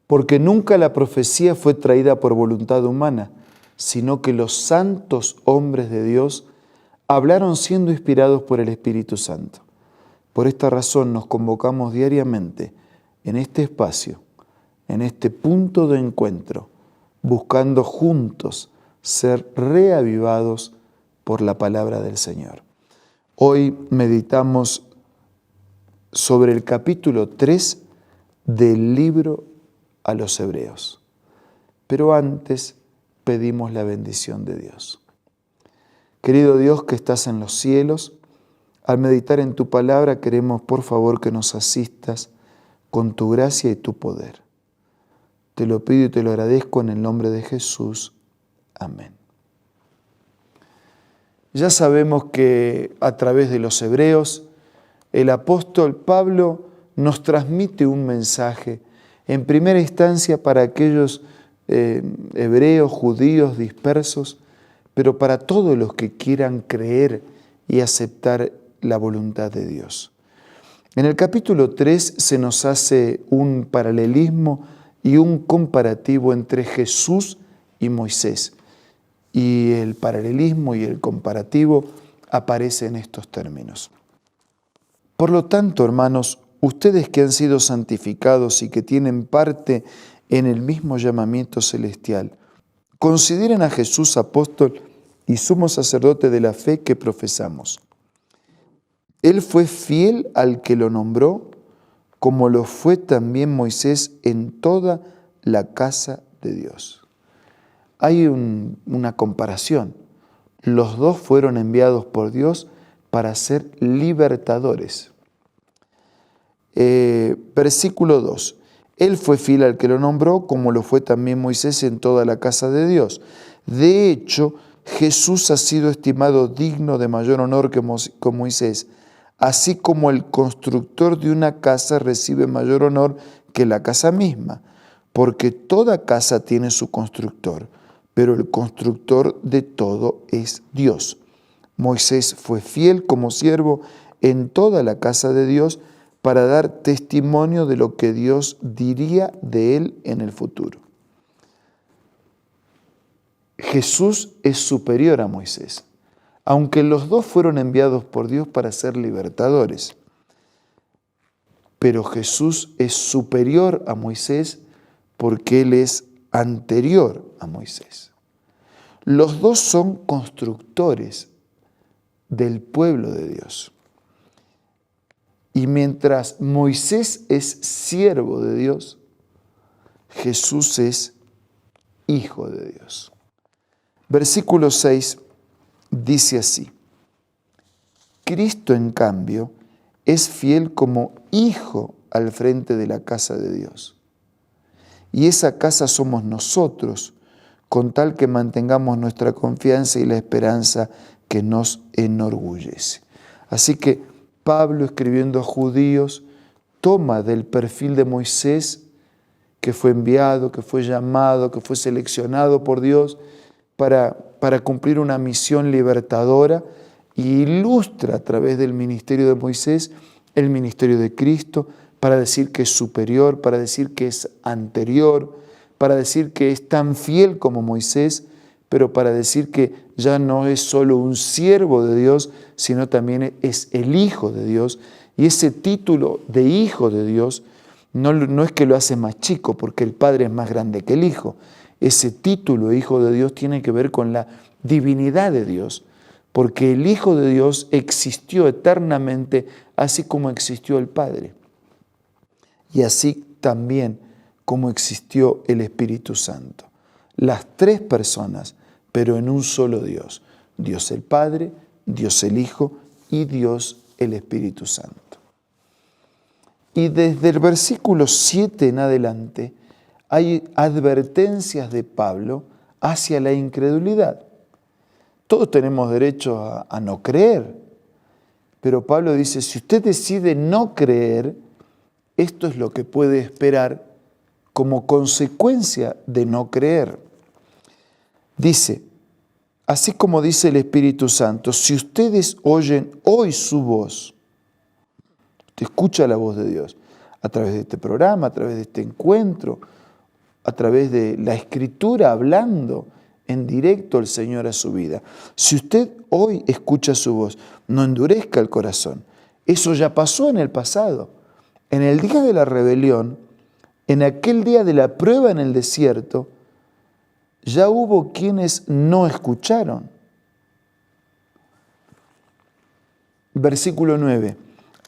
porque nunca la profecía fue traída por voluntad humana, sino que los santos hombres de Dios hablaron siendo inspirados por el Espíritu Santo. Por esta razón nos convocamos diariamente en este espacio, en este punto de encuentro, buscando juntos ser reavivados por la palabra del Señor. Hoy meditamos sobre el capítulo 3 del libro a los Hebreos. Pero antes pedimos la bendición de Dios. Querido Dios que estás en los cielos, al meditar en tu palabra queremos por favor que nos asistas con tu gracia y tu poder. Te lo pido y te lo agradezco en el nombre de Jesús. Amén. Ya sabemos que a través de los Hebreos, el apóstol Pablo nos transmite un mensaje, en primera instancia para aquellos hebreos, judíos dispersos, pero para todos los que quieran creer y aceptar la voluntad de Dios. En el capítulo 3 se nos hace un paralelismo y un comparativo entre Jesús y Moisés. Y el paralelismo y el comparativo aparece en estos términos. Por lo tanto, hermanos, ustedes que han sido santificados y que tienen parte en el mismo llamamiento celestial, consideren a Jesús apóstol y sumo sacerdote de la fe que profesamos. Él fue fiel al que lo nombró, como lo fue también Moisés en toda la casa de Dios. Hay una comparación. Los dos fueron enviados por Dios para ser libertadores. Versículo 2. Él fue fiel al que lo nombró, como lo fue también Moisés en toda la casa de Dios. De hecho, Jesús ha sido estimado digno de mayor honor que Moisés, así como el constructor de una casa recibe mayor honor que la casa misma, porque toda casa tiene su constructor, pero el constructor de todo es Dios. Moisés fue fiel como siervo en toda la casa de Dios para dar testimonio de lo que Dios diría de él en el futuro. Jesús es superior a Moisés, aunque los dos fueron enviados por Dios para ser libertadores. Pero Jesús es superior a Moisés porque Él es anterior a Moisés. Los dos son constructores del pueblo de Dios. Y mientras Moisés es siervo de Dios, Jesús es hijo de Dios. Versículo 6 dice así: Cristo, en cambio, es fiel como hijo al frente de la casa de Dios. Y esa casa somos nosotros, con tal que mantengamos nuestra confianza y la esperanza que nos enorgullece. Así que Pablo, escribiendo a judíos, toma del perfil de Moisés, que fue enviado, que fue llamado, que fue seleccionado por Dios para cumplir una misión libertadora, y ilustra a través del ministerio de Moisés el ministerio de Cristo, para decir que es superior, para decir que es anterior, para decir que es tan fiel como Moisés, pero para decir que ya no es solo un siervo de Dios, sino también es el Hijo de Dios. Y ese título de Hijo de Dios no es que lo hace más chico, porque el Padre es más grande que el Hijo. Ese título, Hijo de Dios, tiene que ver con la divinidad de Dios, porque el Hijo de Dios existió eternamente, así como existió el Padre. Y así también como existió el Espíritu Santo. Las tres personas, pero en un solo Dios. Dios el Padre, Dios el Hijo y Dios el Espíritu Santo. Y desde el versículo 7 en adelante hay advertencias de Pablo hacia la incredulidad. Todos tenemos derecho a no creer, pero Pablo dice, si usted decide no creer, esto es lo que puede esperar como consecuencia de no creer. Dice, así como dice el Espíritu Santo, si ustedes oyen hoy su voz, usted escucha la voz de Dios a través de este programa, a través de este encuentro, a través de la Escritura, hablando en directo el Señor a su vida. Si usted hoy escucha su voz, no endurezca el corazón. Eso ya pasó en el pasado. En el día de la rebelión, en aquel día de la prueba en el desierto, ya hubo quienes no escucharon. Versículo 9.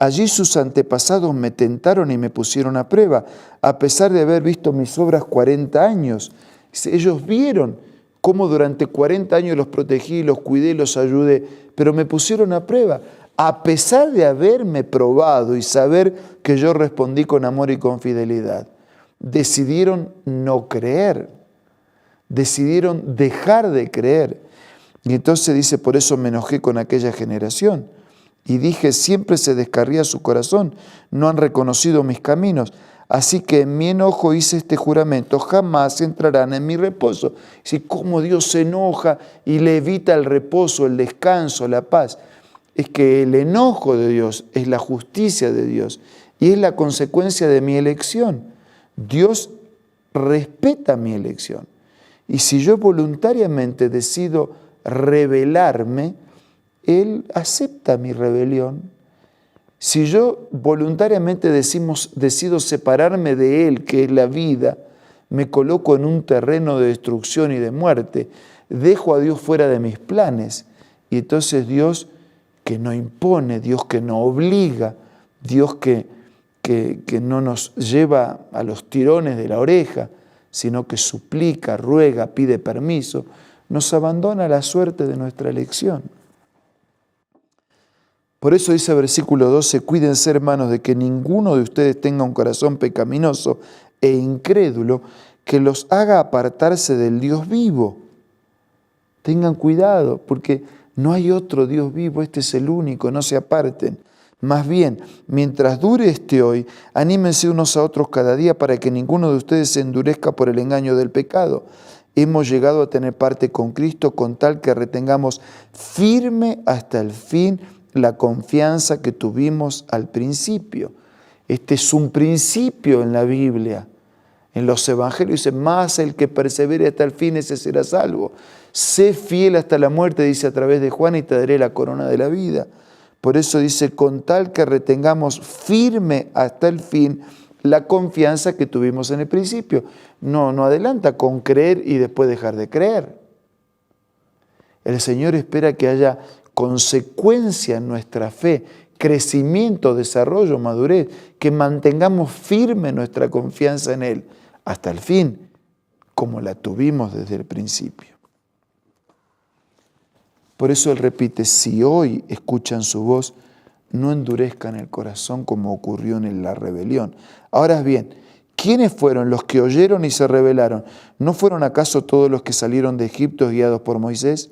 Allí sus antepasados me tentaron y me pusieron a prueba, a pesar de haber visto mis obras 40 años. Ellos vieron cómo durante 40 años los protegí, los cuidé, los ayudé, pero me pusieron a prueba. A pesar de haberme probado y saber que yo respondí con amor y con fidelidad, decidieron no creer, decidieron dejar de creer. Y entonces dice, por eso me enojé con aquella generación. Y dije, siempre se descarría su corazón, no han reconocido mis caminos. Así que en mi enojo hice este juramento, jamás entrarán en mi reposo. Si cómo Dios se enoja y le evita el reposo, el descanso, la paz. Es que el enojo de Dios es la justicia de Dios y es la consecuencia de mi elección. Dios respeta mi elección. Y si yo voluntariamente decido rebelarme, Él acepta mi rebelión. Si yo voluntariamente decido separarme de Él, que es la vida, me coloco en un terreno de destrucción y de muerte, dejo a Dios fuera de mis planes. Y entonces Dios que no impone, Dios que no obliga, Dios que no nos lleva a los tirones de la oreja, sino que suplica, ruega, pide permiso, nos abandona a la suerte de nuestra elección. Por eso dice el versículo 12, cuídense hermanos de que ninguno de ustedes tenga un corazón pecaminoso e incrédulo que los haga apartarse del Dios vivo. Tengan cuidado porque no hay otro Dios vivo, este es el único, no se aparten. Más bien, mientras dure este hoy, anímense unos a otros cada día para que ninguno de ustedes se endurezca por el engaño del pecado. Hemos llegado a tener parte con Cristo con tal que retengamos firme hasta el fin la confianza que tuvimos al principio. Este es un principio en la Biblia. En los evangelios dice, más el que persevere hasta el fin, ese será salvo. Sé fiel hasta la muerte, dice a través de Juan, y te daré la corona de la vida. Por eso dice, con tal que retengamos firme hasta el fin la confianza que tuvimos en el principio. No adelanta con creer y después dejar de creer. El Señor espera que haya consecuencia en nuestra fe, crecimiento, desarrollo, madurez, que mantengamos firme nuestra confianza en Él hasta el fin, como la tuvimos desde el principio. Por eso Él repite, si hoy escuchan su voz, no endurezcan el corazón como ocurrió en la rebelión. Ahora bien, ¿quiénes fueron los que oyeron y se rebelaron? ¿No fueron acaso todos los que salieron de Egipto guiados por Moisés?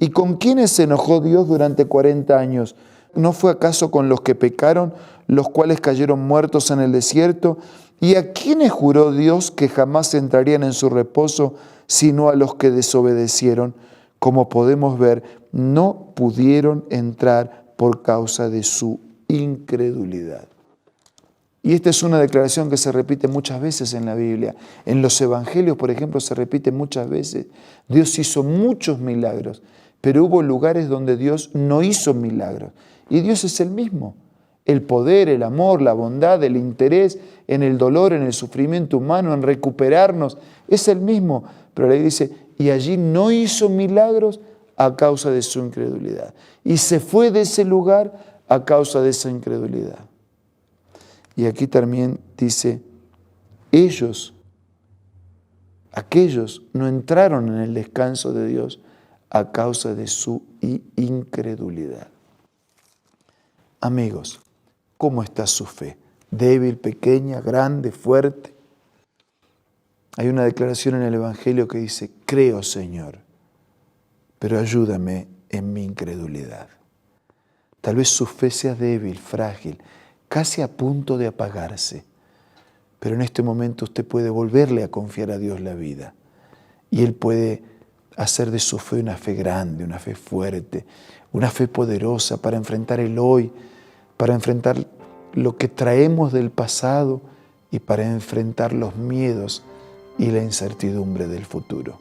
¿Y con quiénes se enojó Dios durante 40 años? ¿No fue acaso con los que pecaron, los cuales cayeron muertos en el desierto? ¿Y a quiénes juró Dios que jamás entrarían en su reposo, sino a los que desobedecieron? Como podemos ver, no pudieron entrar por causa de su incredulidad. Y esta es una declaración que se repite muchas veces en la Biblia. En los evangelios, por ejemplo, se repite muchas veces. Dios hizo muchos milagros, pero hubo lugares donde Dios no hizo milagros. Y Dios es el mismo. El poder, el amor, la bondad, el interés en el dolor, en el sufrimiento humano, en recuperarnos, es el mismo. Pero la Biblia dice, y allí no hizo milagros a causa de su incredulidad. Y se fue de ese lugar a causa de esa incredulidad. Y aquí también dice, aquellos no entraron en el descanso de Dios a causa de su incredulidad. Amigos, ¿cómo está su fe? ¿Débil, pequeña, grande, fuerte? Hay una declaración en el Evangelio que dice, creo, Señor, pero ayúdame en mi incredulidad. Tal vez su fe sea débil, frágil, casi a punto de apagarse, pero en este momento usted puede volverle a confiar a Dios la vida y Él puede hacer de su fe una fe grande, una fe fuerte, una fe poderosa para enfrentar el hoy, para enfrentar lo que traemos del pasado y para enfrentar los miedos y la incertidumbre del futuro.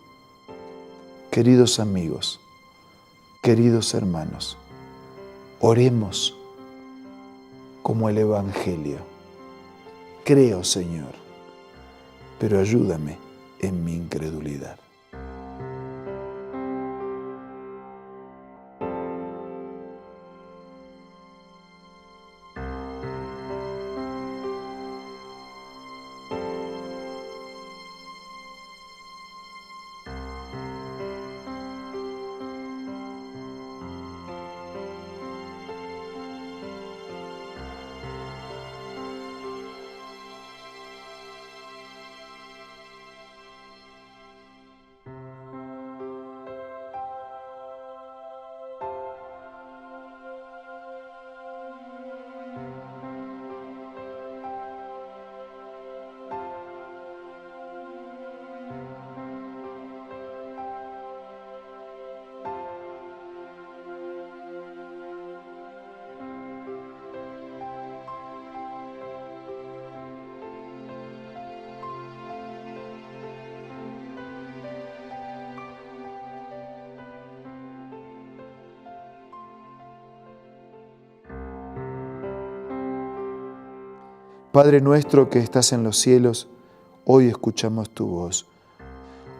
Queridos amigos, queridos hermanos, oremos como el Evangelio. Creo, Señor, pero ayúdame en mi incredulidad. Padre nuestro que estás en los cielos, hoy escuchamos tu voz.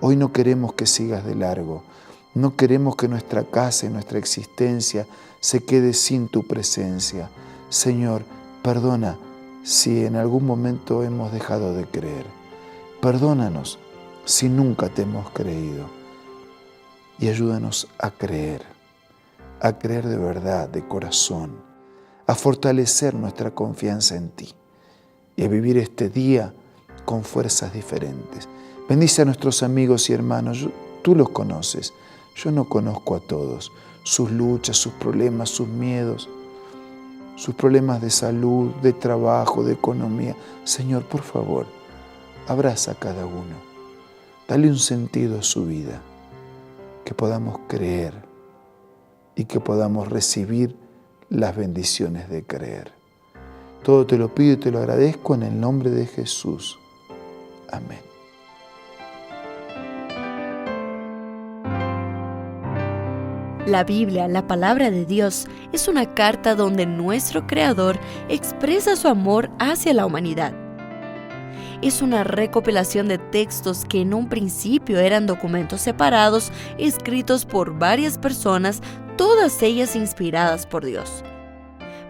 Hoy no queremos que sigas de largo. No queremos que nuestra casa y nuestra existencia se quede sin tu presencia. Señor, perdona si en algún momento hemos dejado de creer. Perdónanos si nunca te hemos creído. Y ayúdanos a creer de verdad, de corazón, a fortalecer nuestra confianza en ti y a vivir este día con fuerzas diferentes. Bendice a nuestros amigos y hermanos, tú los conoces, yo no conozco a todos, sus luchas, sus problemas, sus miedos, sus problemas de salud, de trabajo, de economía. Señor, por favor, abraza a cada uno, dale un sentido a su vida, que podamos creer y que podamos recibir las bendiciones de creer. Todo te lo pido y te lo agradezco en el nombre de Jesús. Amén. La Biblia, la palabra de Dios, es una carta donde nuestro Creador expresa su amor hacia la humanidad. Es una recopilación de textos que en un principio eran documentos separados, escritos por varias personas, todas ellas inspiradas por Dios.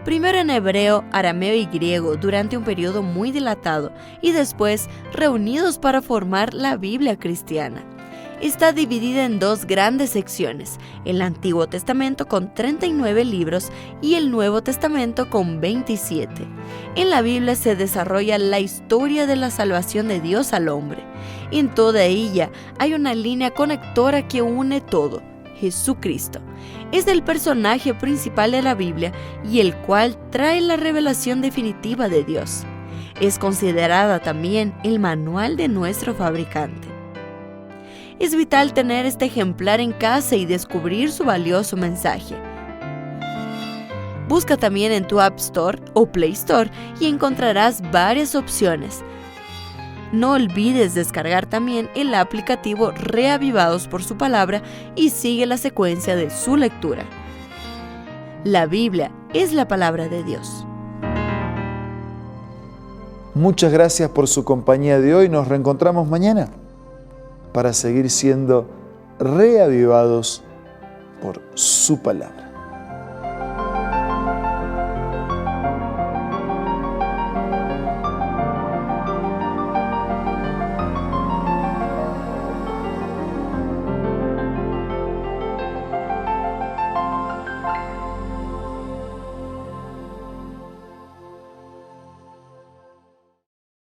Primero en hebreo, arameo y griego durante un periodo muy dilatado y después reunidos para formar la Biblia cristiana. Está dividida en dos grandes secciones, el Antiguo Testamento con 39 libros y el Nuevo Testamento con 27. En la Biblia se desarrolla la historia de la salvación de Dios al hombre. En toda ella hay una línea conectora que une todo: Jesucristo. Es el personaje principal de la Biblia y el cual trae la revelación definitiva de Dios. Es considerada también el manual de nuestro fabricante. Es vital tener este ejemplar en casa y descubrir su valioso mensaje. Busca también en tu App Store o Play Store y encontrarás varias opciones. No olvides descargar también el aplicativo Reavivados por su palabra y sigue la secuencia de su lectura. La Biblia es la palabra de Dios. Muchas gracias por su compañía de hoy. Nos reencontramos mañana para seguir siendo reavivados por su palabra.